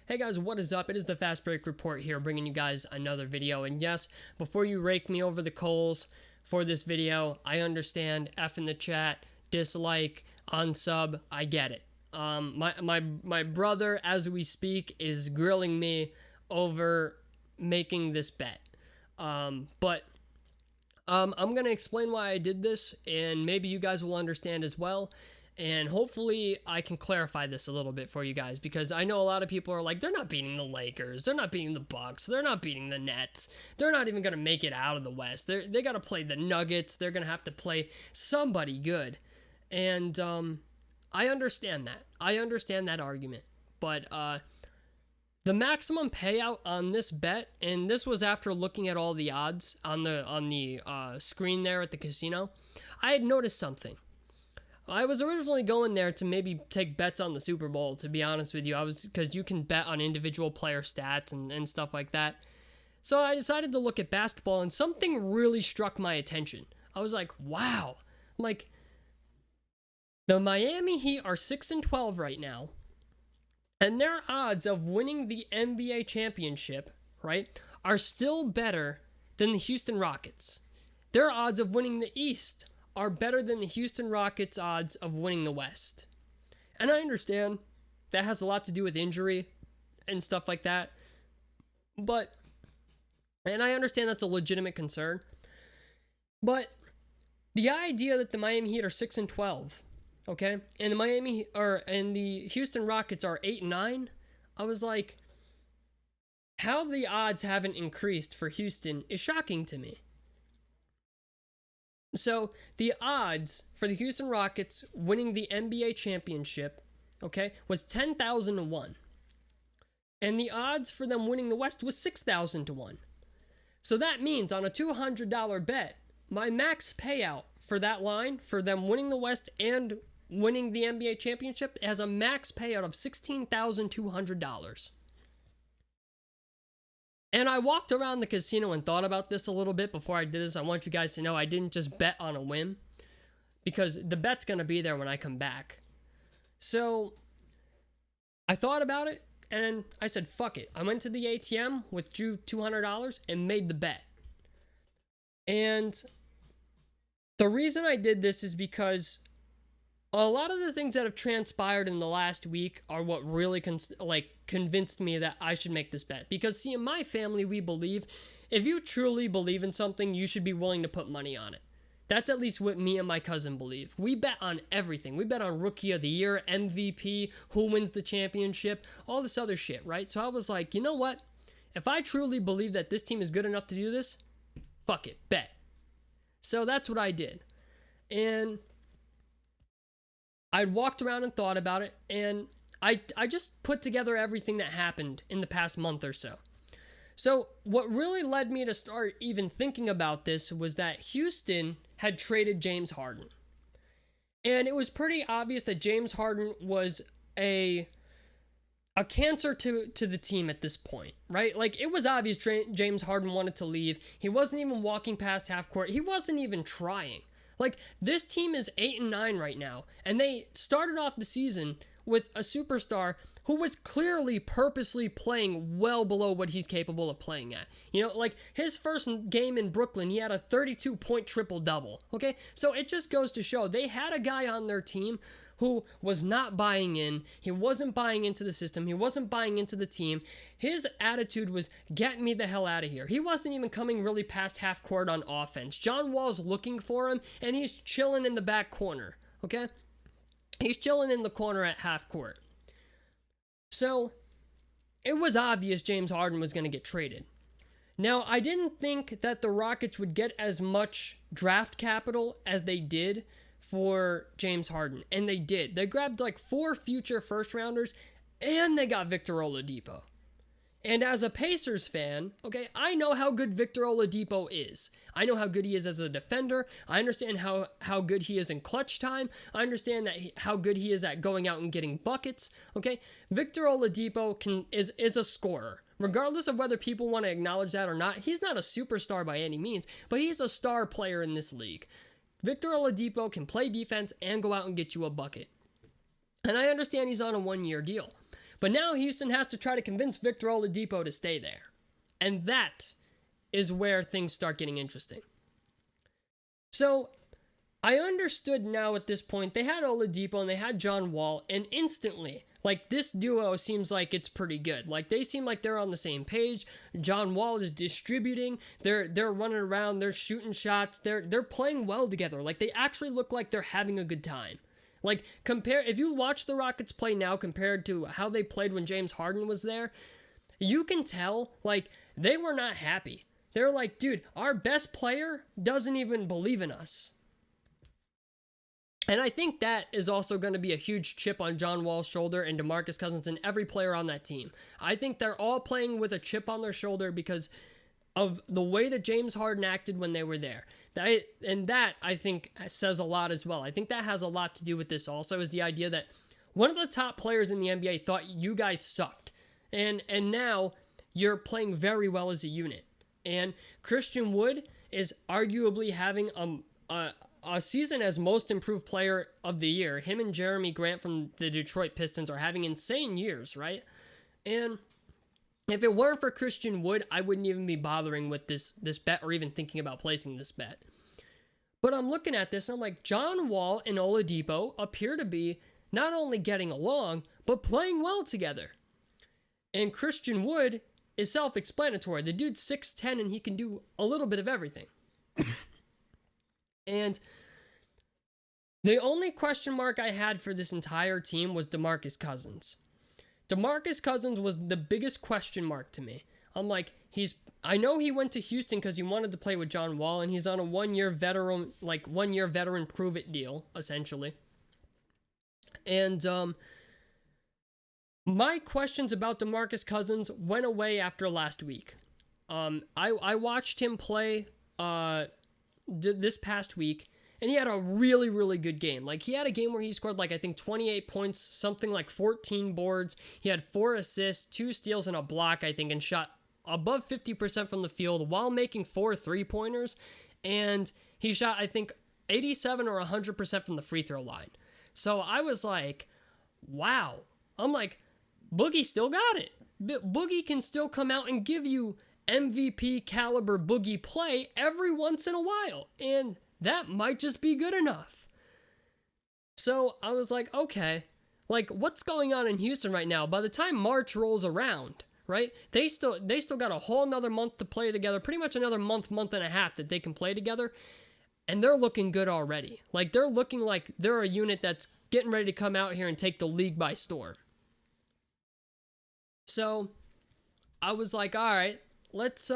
Hey guys, what is up? It is the Fast Break Report here, bringing you guys another video. And yes, before you rake me over the coals for this video, I understand. F in the chat, dislike, unsub, I get it. My brother, as we speak, is grilling me over making this bet. But I'm gonna explain why I did this, and maybe you guys will understand as well. And hopefully I can clarify this a little bit for you guys, because I know a lot of people are like, they're not beating the Lakers, they're not beating the Bucks, they're not beating the Nets, they're not even going to make it out of the West. They got to play the Nuggets, they're going to have to play somebody good. And I understand that. I understand that argument. But the maximum payout on this bet, and this was after looking at all the odds on the screen there at the casino, I had noticed something. I was originally going there to maybe take bets on the Super Bowl, to be honest with you. Because you can bet on individual player stats and stuff like that. So I decided to look at basketball, and something really struck my attention. I was like, wow. Like, the Miami Heat are 6-12 right now, and their odds of winning the NBA championship, right, are still better than the Houston Rockets. Their odds of winning the East are better than the Houston Rockets' odds of winning the West. And I understand that has a lot to do with injury and stuff like that. And I understand that's a legitimate concern. But the idea that the Miami Heat are 6-12, okay, and the Houston Rockets are 8-9, I was like, how the odds haven't increased for Houston is shocking to me. So the odds for the Houston Rockets winning the NBA championship, okay, was 10,000 to 1. And the odds for them winning the West was 6,000 to 1. So that means on a $200 bet, my max payout for that line, for them winning the West and winning the NBA championship, has a max payout of $16,200. And I walked around the casino and thought about this a little bit before I did this. I want you guys to know I didn't just bet on a whim, because the bet's going to be there when I come back. So I thought about it, and I said, fuck it. I went to the ATM, withdrew $200, and made the bet. And the reason I did this is because a lot of the things that have transpired in the last week are what really convinced me that I should make this bet. Because, see, in my family, we believe if you truly believe in something, you should be willing to put money on it. That's at least what me and my cousin believe. We bet on everything. We bet on Rookie of the Year, MVP, who wins the championship, all this other shit, right? So I was like, you know what? If I truly believe that this team is good enough to do this, fuck it, bet. So that's what I did. And I'd walked around and thought about it, and I just put together everything that happened in the past month or so. So what really led me to start even thinking about this was that Houston had traded James Harden. And it was pretty obvious that James Harden was a cancer to the team at this point, right? Like, it was obvious James Harden wanted to leave. He wasn't even walking past half court. He wasn't even trying. Like, this team is 8-9 right now, and they started off the season with a superstar who was clearly purposely playing well below what he's capable of playing at. You know, like, his first game in Brooklyn, he had a 32-point triple-double, okay? So it just goes to show they had a guy on their team who was not buying in. He wasn't buying into the system. He wasn't buying into the team. His attitude was, get me the hell out of here. He wasn't even coming really past half court on offense. John Wall's looking for him, and he's chilling in the back corner, okay? He's chilling in the corner at half court. So it was obvious James Harden was going to get traded. Now, I didn't think that the Rockets would get as much draft capital as they did for James Harden, and they did. They grabbed like 4 future first rounders, and they got Victor Oladipo. And as a Pacers fan, okay, I know how good Victor Oladipo is. I know how good he is as a defender. I understand how good he is in clutch time. I understand how good he is at going out and getting buckets. Okay, Victor Oladipo is a scorer. Regardless of whether people want to acknowledge that or not, he's not a superstar by any means, but he's a star player in this league. Victor Oladipo can play defense and go out and get you a bucket. And I understand he's on a 1-year deal. But now Houston has to try to convince Victor Oladipo to stay there. And that is where things start getting interesting. So I understood now at this point, they had Oladipo and they had John Wall, and instantly, like, this duo seems like it's pretty good. Like, they seem like they're on the same page. John Wall is distributing. They're running around. They're shooting shots. They're playing well together. Like, they actually look like they're having a good time. Like, if you watch the Rockets play now compared to how they played when James Harden was there, you can tell, like, they were not happy. They're like, dude, our best player doesn't even believe in us. And I think that is also going to be a huge chip on John Wall's shoulder and DeMarcus Cousins and every player on that team. I think they're all playing with a chip on their shoulder because of the way that James Harden acted when they were there. That, I think, says a lot as well. I think that has a lot to do with this also, is the idea that one of the top players in the NBA thought you guys sucked. And now you're playing very well as a unit. And Christian Wood is arguably having a season as most improved player of the year. Him and Jeremy Grant from the Detroit Pistons are having insane years, right? And if it weren't for Christian Wood, I wouldn't even be bothering with this bet or even thinking about placing this bet. But I'm looking at this and I'm like, John Wall and Oladipo appear to be not only getting along, but playing well together. And Christian Wood is self-explanatory. The dude's 6'10" and he can do a little bit of everything. And the only question mark I had for this entire team was DeMarcus Cousins. DeMarcus Cousins was the biggest question mark to me. I'm like, I know he went to Houston because he wanted to play with John Wall, and he's on a one-year veteran prove-it deal, essentially. And my questions about DeMarcus Cousins went away after last week. I watched him play this past week, and he had a really, really good game. Like, he had a game where he scored, like, I think 28 points, something like 14 boards. He had 4 assists, 2 steals, and a block, I think, and shot above 50% from the field while making 4 3-pointers. And he shot, I think, 87 or 100% from the free throw line. So I was like, wow. I'm like, Boogie still got it. Boogie can still come out and give you MVP caliber Boogie play every once in a while. And that might just be good enough. So I was like, okay, like, what's going on in Houston right now? By the time March rolls around, right, they still got a whole another month to play together, pretty much another month and a half that they can play together, and they're looking good already. Like, they're looking like they're a unit that's getting ready to come out here and take the league by storm. So I was like, all right, let's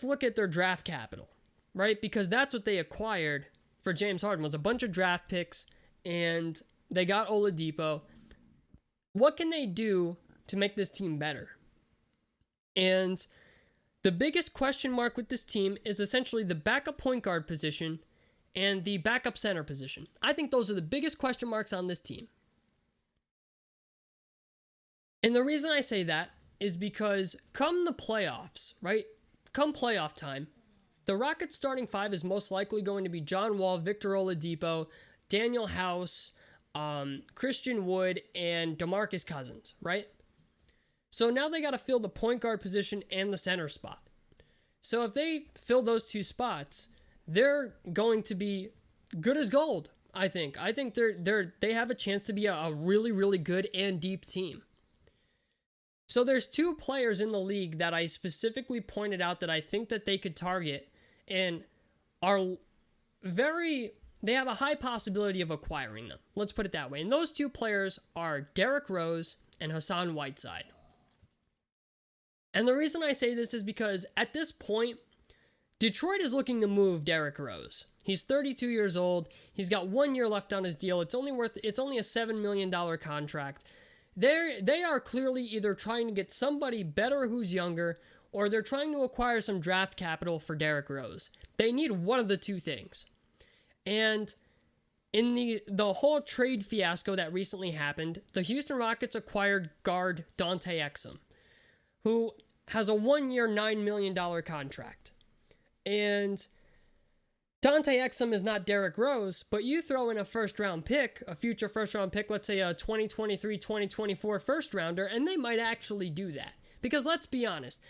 look at their draft capital, right? Because that's what they acquired for James Harden, was a bunch of draft picks, and they got Oladipo. What can they do to make this team better? And the biggest question mark with this team is essentially the backup point guard position and the backup center position. I think those are the biggest question marks on this team. And the reason I say that is because come the playoffs, right? Come playoff time, the Rockets starting 5 is most likely going to be John Wall, Victor Oladipo, Daniel House, Christian Wood, and DeMarcus Cousins, right? So now they got to fill the point guard position and the center spot. So if they fill those 2 spots, they're going to be good as gold, I think. I think they have a chance to be a really, really good and deep team. So there's 2 players in the league that I specifically pointed out that I think that they could target and they have a high possibility of acquiring them. Let's put it that way. And those 2 players are Derrick Rose and Hassan Whiteside. And the reason I say this is because at this point, Detroit is looking to move Derrick Rose. He's 32 years old. He's got 1 year left on his deal. It's only a $7 million contract. They are clearly either trying to get somebody better who's younger, or they're trying to acquire some draft capital for Derrick Rose. They need one of the 2 things. And in the whole trade fiasco that recently happened, the Houston Rockets acquired guard Dante Exum, who has a 1 year, $9 million contract. And Dante Exum is not Derrick Rose, but you throw in a first round pick, a future first round pick, let's say a 2023, 2024 first rounder, and they might actually do that. Because let's be honest,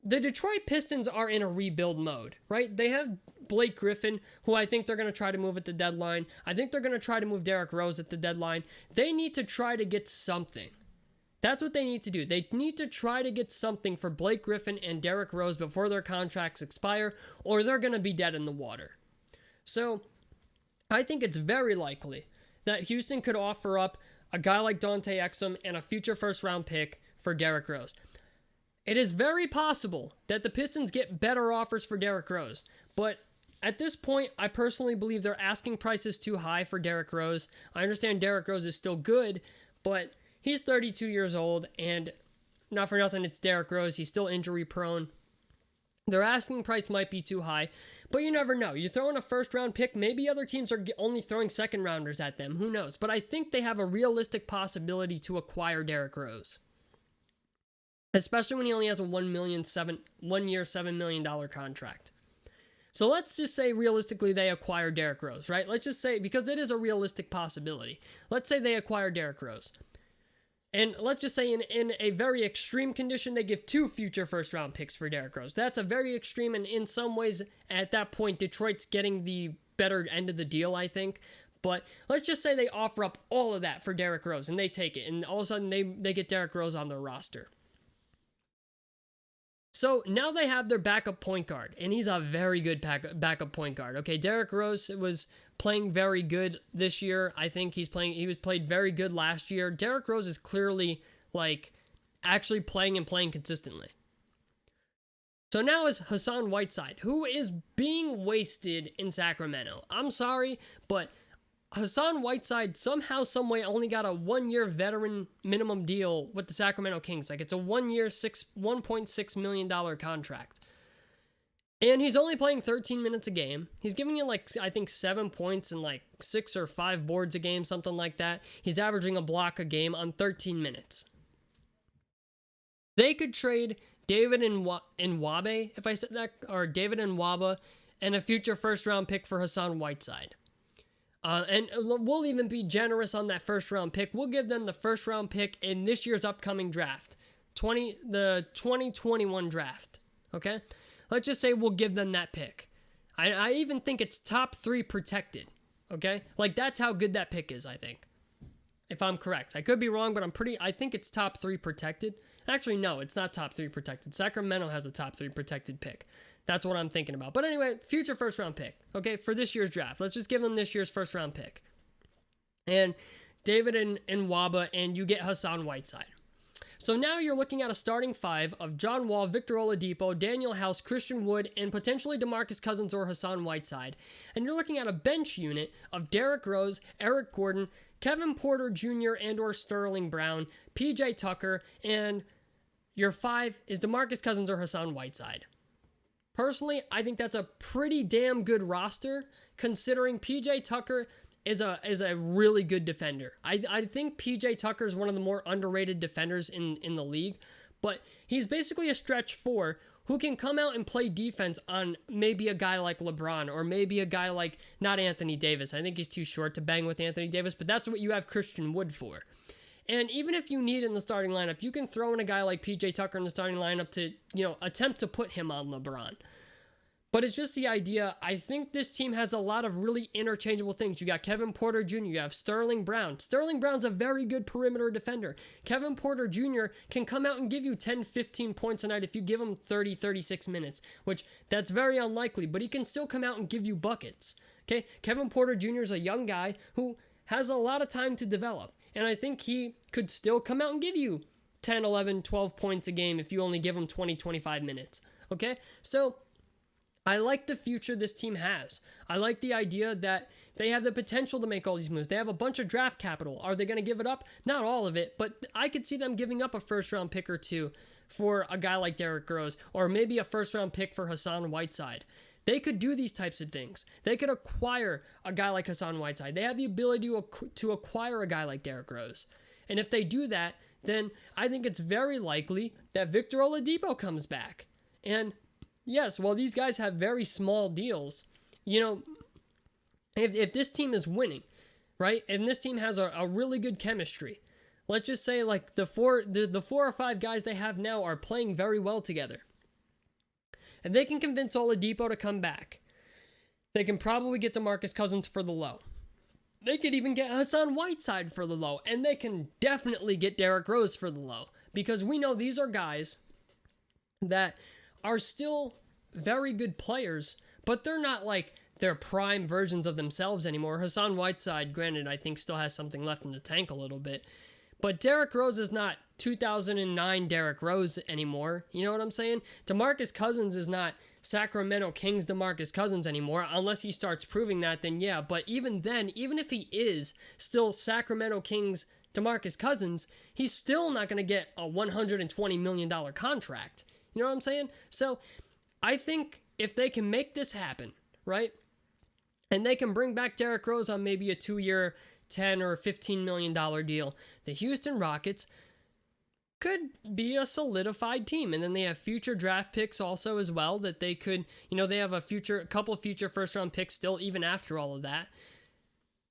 the Detroit Pistons are in a rebuild mode, right? They have Blake Griffin, who I think they're going to try to move at the deadline. I think they're going to try to move Derrick Rose at the deadline. They need to try to get something. That's what they need to do. They need to try to get something for Blake Griffin and Derrick Rose before their contracts expire, or they're going to be dead in the water. So, I think it's very likely that Houston could offer up a guy like Dante Exum and a future first-round pick for Derrick Rose. It is very possible that the Pistons get better offers for Derrick Rose, but at this point, I personally believe their asking price is too high for Derrick Rose. I understand Derrick Rose is still good, but he's 32 years old, and not for nothing, it's Derrick Rose. He's still injury prone. Their asking price might be too high, but you never know. You throw in a first-round pick, maybe other teams are only throwing second-rounders at them. Who knows? But I think they have a realistic possibility to acquire Derrick Rose, especially when he only has a 1 year, $7 million contract. So let's just say realistically they acquire Derrick Rose, right? Let's just say, because it is a realistic possibility. Let's say they acquire Derrick Rose. And let's just say in a very extreme condition, they give 2 future first-round picks for Derrick Rose. That's a very extreme, and in some ways, at that point, Detroit's getting the better end of the deal, I think. But let's just say they offer up all of that for Derrick Rose, and they take it, and all of a sudden, they get Derrick Rose on their roster. So now they have their backup point guard, and he's a very good backup point guard. Okay, Derrick Rose was playing very good this year. I think he was played very good last year. Derrick Rose is clearly actually playing consistently. So now is Hassan Whiteside, who is being wasted in Sacramento. I'm sorry, but Hassan Whiteside somehow, someway only got a 1-year veteran minimum deal with the Sacramento Kings. It's a 1 year, $1.6 million contract. And he's only playing 13 minutes a game. He's giving you I think 7 points and 6 or 5 boards a game, something like that. He's averaging a block a game on 13 minutes. They could trade David Nwabe, if I said that, or David Nwaba, and a future first-round pick for Hassan Whiteside. And we'll even be generous on that first-round pick. We'll give them the first-round pick in this year's upcoming draft, the 2021 draft, okay? Let's just say we'll give them that pick. I even think it's top 3 protected, okay? That's how good that pick is, I think. If I'm correct. I could be wrong, but I think it's top 3 protected. Actually, no, it's not top 3 protected. Sacramento has a top 3 protected pick. That's what I'm thinking about. But anyway, future first-round pick, okay, for this year's draft. Let's just give them this year's first-round pick. And David Nwaba, and you get Hassan Whiteside. So now you're looking at a starting 5 of John Wall, Victor Oladipo, Daniel House, Christian Wood, and potentially DeMarcus Cousins or Hassan Whiteside. And you're looking at a bench unit of Derrick Rose, Eric Gordon, Kevin Porter Jr. and or Sterling Brown, PJ Tucker, and your 5 is DeMarcus Cousins or Hassan Whiteside. Personally, I think that's a pretty damn good roster, considering PJ Tucker is a really good defender. I think PJ Tucker is one of the more underrated defenders in the league, but he's basically a stretch 4 who can come out and play defense on maybe a guy like LeBron or maybe a guy like, not Anthony Davis. I think he's too short to bang with Anthony Davis, but that's what you have Christian Wood for. And even if you need in the starting lineup, you can throw in a guy like PJ Tucker in the starting lineup to, attempt to put him on LeBron. But it's just the idea. I think this team has a lot of really interchangeable things. You got Kevin Porter Jr., you have Sterling Brown. Sterling Brown's a very good perimeter defender. Kevin Porter Jr. can come out and give you 10, 15 points a night if you give him 30, 36 minutes, which that's very unlikely, but he can still come out and give you buckets. Okay, Kevin Porter Jr. is a young guy who has a lot of time to develop, and I think he could still come out and give you 10, 11, 12 points a game if you only give him 20, 25 minutes. Okay, so I like the future this team has. I like the idea that they have the potential to make all these moves. They have a bunch of draft capital. Are they going to give it up? Not all of it, but I could see them giving up a first-round pick or 2 for a guy like Derrick Rose, or maybe a first-round pick for Hassan Whiteside. They could do these types of things. They could acquire a guy like Hassan Whiteside. They have the ability to acquire a guy like Derrick Rose. And if they do that, then I think it's very likely that Victor Oladipo comes back. And yes, while these guys have very small deals, you know, if this team is winning, right, and this team has a really good chemistry, let's just say like the four or five guys they have now are playing very well together. If they can convince Oladipo to come back, they can probably get DeMarcus Cousins for the low. They could even get Hassan Whiteside for the low, and they can definitely get Derrick Rose for the low, because we know these are guys that are still very good players, but they're not like their prime versions of themselves anymore. Hassan Whiteside, granted, I think still has something left in the tank a little bit, but Derrick Rose is not 2009 Derrick Rose anymore. You know what I'm saying? DeMarcus Cousins is not Sacramento Kings DeMarcus Cousins anymore, unless he starts proving that, then yeah. But even then, even if he is still Sacramento Kings DeMarcus Cousins, he's still not going to get a $120 million contract. You know what I'm saying? So I think if they can make this happen, right, and they can bring back Derrick Rose on maybe a 2-year, $10 or $15 million deal, the Houston Rockets could be a solidified team. And then they have future draft picks also as well that they could, you know, they have a couple future first round picks still, even after all of that.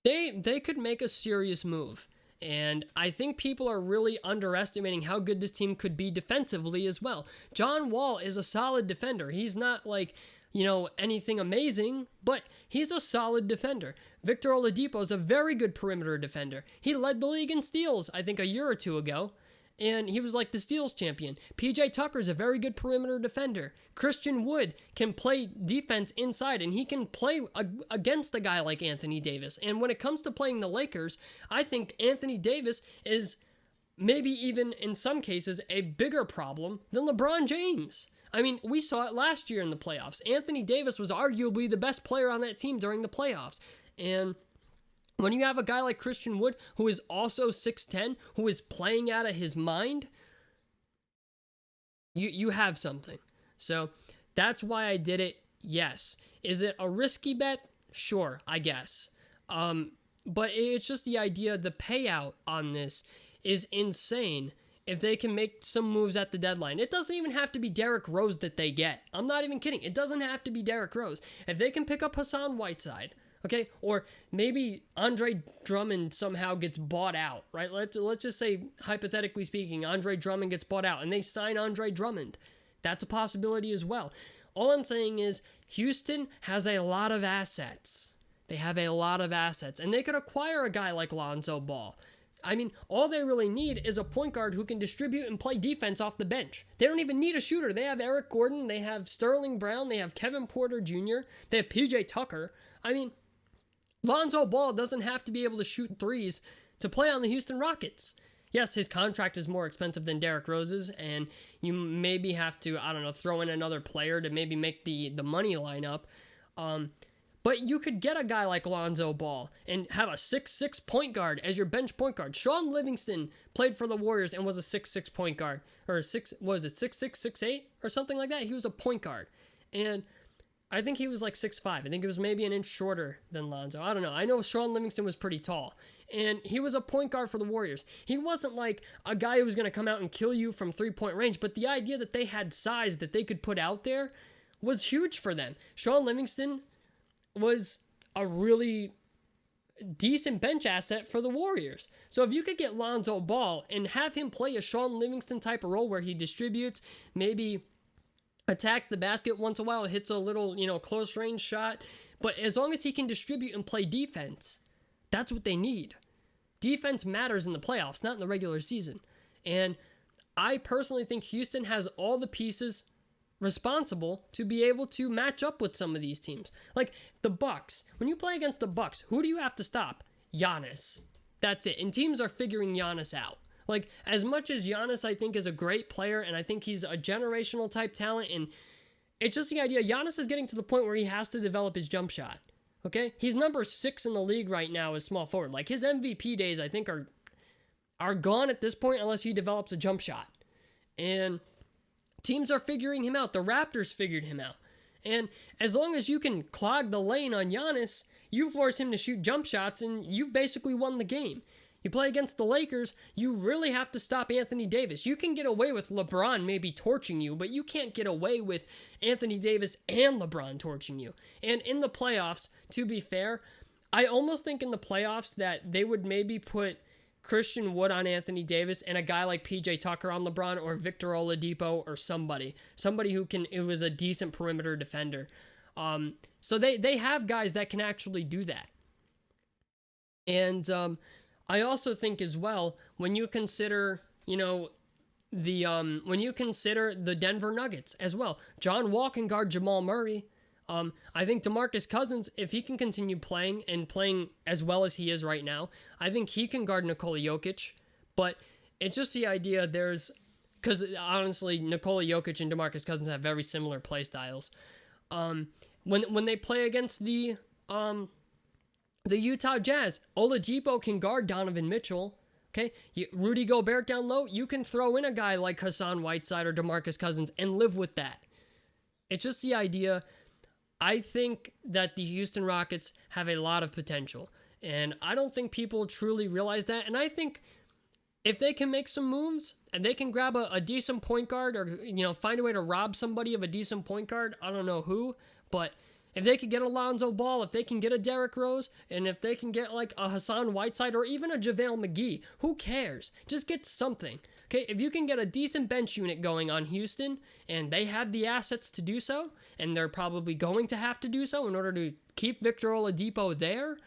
They could make a serious move. And I think people are really underestimating how good this team could be defensively as well. John Wall is a solid defender. He's not like, you know, anything amazing, but he's a solid defender. Victor Oladipo is a very good perimeter defender. He led the league in steals, I think, a year or two ago, and he was like the steals champion. PJ Tucker is a very good perimeter defender. Christian Wood can play defense inside, and he can play against a guy like Anthony Davis. And when it comes to playing the Lakers, I think Anthony Davis is maybe even in some cases a bigger problem than LeBron James. I mean, we saw it last year in the playoffs. Anthony Davis was arguably the best player on that team during the playoffs. And when you have a guy like Christian Wood, who is also 6'10", who is playing out of his mind, you have something. So that's why I did it, yes. Is it a risky bet? Sure, I guess. But it's just the idea, the payout on this is insane. If they can make some moves at the deadline. It doesn't even have to be Derrick Rose that they get. I'm not even kidding. It doesn't have to be Derrick Rose. If they can pick up Hassan Whiteside, okay, or maybe Andre Drummond somehow gets bought out, right? Let's just say, hypothetically speaking, Andre Drummond gets bought out and they sign Andre Drummond. That's a possibility as well. All I'm saying is Houston has a lot of assets. They have a lot of assets, and they could acquire a guy like Lonzo Ball. I mean, all they really need is a point guard who can distribute and play defense off the bench. They don't even need a shooter. They have Eric Gordon, they have Sterling Brown, they have Kevin Porter Jr., they have PJ Tucker. I mean, Lonzo Ball doesn't have to be able to shoot threes to play on the Houston Rockets. Yes, his contract is more expensive than Derrick Rose's, and you maybe have to, I don't know, throw in another player to maybe make the money line up. But you could get a guy like Lonzo Ball and have a 6'6" point guard as your bench point guard. Sean Livingston played for the Warriors and was a 6'6" point guard. Or 6'6", 6'8", or something like that. He was a point guard. And I think he was like 6'5". I think it was maybe an inch shorter than Lonzo. I don't know. I know Sean Livingston was pretty tall. And he was a point guard for the Warriors. He wasn't like a guy who was going to come out and kill you from three-point range. But the idea that they had size that they could put out there was huge for them. Sean Livingston was a really decent bench asset for the Warriors. So if you could get Lonzo Ball and have him play a Sean Livingston type of role where he distributes, maybe attacks the basket once in a while, hits a little, close range shot, but as long as he can distribute and play defense, that's what they need. Defense matters in the playoffs, not in the regular season. And I personally think Houston has all the pieces responsible to be able to match up with some of these teams. Like the Bucks. When you play against the Bucks, who do you have to stop? Giannis. That's it. And teams are figuring Giannis out. Like, as much as Giannis, I think, is a great player, and I think he's a generational type talent, and it's just the idea, Giannis is getting to the point where he has to develop his jump shot. Okay? He's number 6 in the league right now as small forward. Like, his MVP days, I think, are gone at this point unless he develops a jump shot. And teams are figuring him out. The Raptors figured him out. And as long as you can clog the lane on Giannis, you force him to shoot jump shots, and you've basically won the game. You play against the Lakers, you really have to stop Anthony Davis. You can get away with LeBron maybe torching you, but you can't get away with Anthony Davis and LeBron torching you. And in the playoffs, to be fair, I almost think in the playoffs that they would maybe put Christian Wood on Anthony Davis and a guy like PJ Tucker on LeBron or Victor Oladipo or somebody who was a decent perimeter defender. So they have guys that can actually do that. And I also think as well, when you consider, when you consider the Denver Nuggets as well, John Wall can guard Jamal Murray. I think DeMarcus Cousins, if he can continue playing as well as he is right now, I think he can guard Nikola Jokic. But it's just the idea because honestly, Nikola Jokic and DeMarcus Cousins have very similar play styles. When they play against the Utah Jazz, Oladipo can guard Donovan Mitchell. Okay, Rudy Gobert down low, you can throw in a guy like Hassan Whiteside or DeMarcus Cousins and live with that. It's just the idea. I think that the Houston Rockets have a lot of potential, and I don't think people truly realize that. And I think if they can make some moves and they can grab a decent point guard or, find a way to rob somebody of a decent point guard, I don't know who, but if they could get a Lonzo Ball, if they can get a Derrick Rose, and if they can get like a Hassan Whiteside or even a JaVale McGee, who cares? Just get something. Okay, if you can get a decent bench unit going on Houston, and they have the assets to do so, and they're probably going to have to do so in order to keep Victor Oladipo there,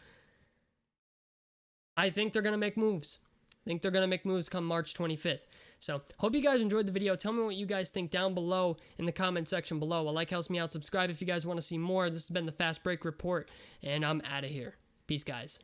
I think they're going to make moves. I think they're going to make moves come March 25th. So, hope you guys enjoyed the video. Tell me what you guys think down below in the comment section below. A like helps me out. Subscribe if you guys want to see more. This has been the Fast Break Report, and I'm out of here. Peace, guys.